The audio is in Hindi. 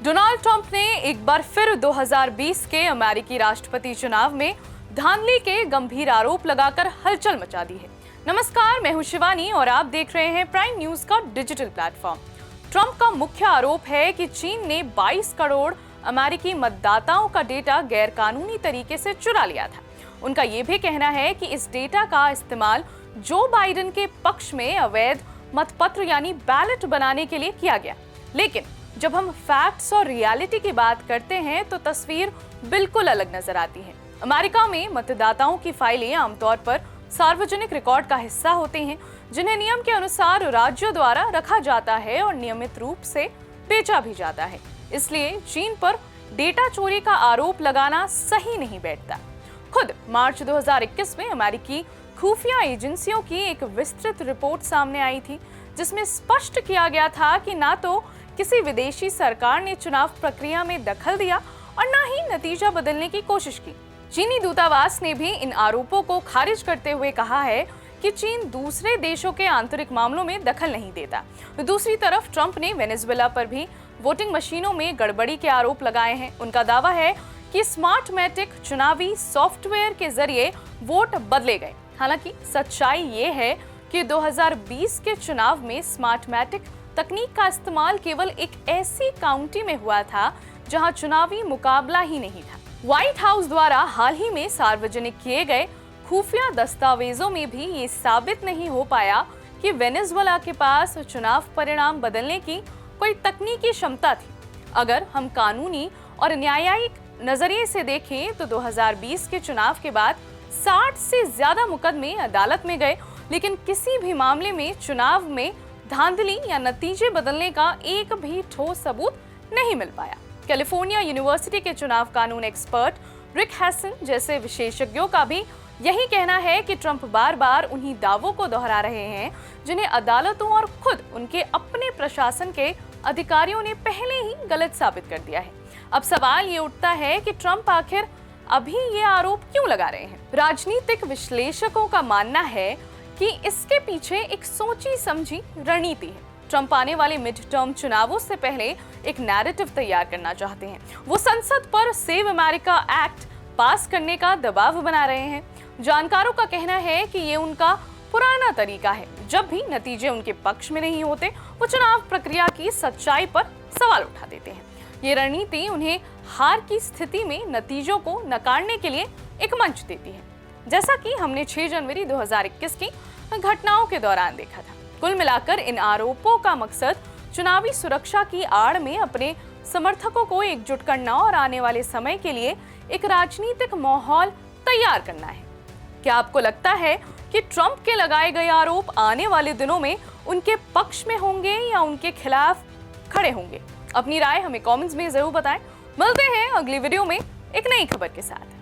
डोनाल्ड ट्रंप ने एक बार फिर 2020 के अमेरिकी राष्ट्रपति चुनाव में धांधली के गंभीर आरोप लगाकर हलचल मचा दी है। नमस्कार, मैं हूं शिवानी और आप देख रहे हैं प्राइम न्यूज का डिजिटल प्लेटफॉर्म। ट्रंप का मुख्य आरोप है कि चीन ने 22 करोड़ अमेरिकी मतदाताओं का डेटा गैरकानूनी तरीके से चुरा लिया था। उनका यह भी कहना है कि इस डेटा का इस्तेमाल जो बाइडेन के पक्ष में अवैध मतपत्र यानी बैलेट बनाने के लिए किया गया। लेकिन जब हम फैक्ट्स और रियलिटी की बात करते हैं तो तस्वीर बिल्कुल अलग नजर आती है। अमेरिका में मतदाताओं की फाइलें आमतौर पर सार्वजनिक रिकॉर्ड का हिस्सा होते हैं, जिन्हें नियम के अनुसार राज्यों द्वारा रखा जाता है और नियमित रूप से बेचा भी जाता है। इसलिए चीन पर डेटा चोरी का आरोप लगाना सही नहीं बैठता। खुद मार्च 2021 में अमेरिकी खुफिया एजेंसियों की एक विस्तृत रिपोर्ट सामने आई थी, जिसमें स्पष्ट किया गया था कि ना तो किसी विदेशी सरकार ने चुनाव प्रक्रिया में दखल दिया और ना ही नतीजा बदलने की कोशिश की। चीनी दूतावास ने भी इन आरोपों को खारिज करते हुए कहा है कि चीन दूसरे देशों के आंतरिक मामलों में दखल नहीं देता। दूसरी तरफ ट्रंप ने वेनेजुएला पर भी वोटिंग मशीनों में गड़बड़ी के आरोप लगाए हैं। उनका दावा है कि स्मार्टमैटिक चुनावी सॉफ्टवेयर के जरिए वोट बदले गए। हालांकि सच्चाई ये है कि 2020 के चुनाव में स्मार्टमैटिक तकनीक का इस्तेमाल केवल एक ऐसी काउंटी में हुआ था जहां चुनावी मुकाबला ही नहीं था। व्हाइट हाउस द्वारा हाल ही में सार्वजनिक किए गए खुफिया दस्तावेजों में भी ये साबित नहीं हो पाया कि वेनेजुएला के पास चुनाव परिणाम बदलने की कोई तकनीकी क्षमता थी। अगर हम कानूनी और न्यायिक नजरिए से देखें तो 2020 के चुनाव के बाद 60 से ज्यादा मुकदमे अदालत में गए, लेकिन किसी भी मामले में चुनाव में धांधली या नतीजे बदलने का एक भी ठोस सबूत नहीं मिल पाया। कैलिफोर्निया यूनिवर्सिटी के चुनाव कानून एक्सपर्ट रिक हैसन जैसे विशेषज्ञों का भी यही कहना है कि ट्रंप बार बार उन्हीं दावों को दोहरा रहे हैं जिन्हें अदालतों और खुद उनके अपने प्रशासन के अधिकारियों ने पहले ही गलत साबित कर दिया है। अब सवाल ये उठता है कि ट्रंप आखिर अभी ये आरोप क्यों लगा रहे हैं। राजनीतिक विश्लेषकों का मानना है कि इसके पीछे एक सोची समझी रणनीति है। ट्रंप आने वाले मिड टर्म चुनावों से पहले एक नैरेटिव तैयार करना चाहते हैं। वो संसद पर सेव अमेरिका एक्ट पास करने का दबाव बना रहे हैं। जानकारों का कहना है कि ये उनका पुराना तरीका है। जब भी नतीजे उनके पक्ष में नहीं होते, वो चुनाव प्रक्रिया की सच्चाई पर सवाल उठा देते हैं। ये रणनीति उन्हें हार की स्थिति में नतीजों को नकारने के लिए एक मंच देती है, जैसा कि हमने 6 जनवरी 2021 की घटनाओं के दौरान देखा था। कुल मिलाकर इन आरोपों का मकसद चुनावी सुरक्षा की आड़ में अपने समर्थकों को एकजुट करना और आने वाले समय के लिए एक राजनीतिक माहौल तैयार करना है। क्या आपको लगता है कि ट्रंप के लगाए गए आरोप आने वाले दिनों में उनके पक्ष में होंगे या उनके खिलाफ खड़े होंगे? अपनी राय हमें कमेंट्स में जरूर बताएं। मिलते हैं अगली वीडियो में एक नई खबर के साथ।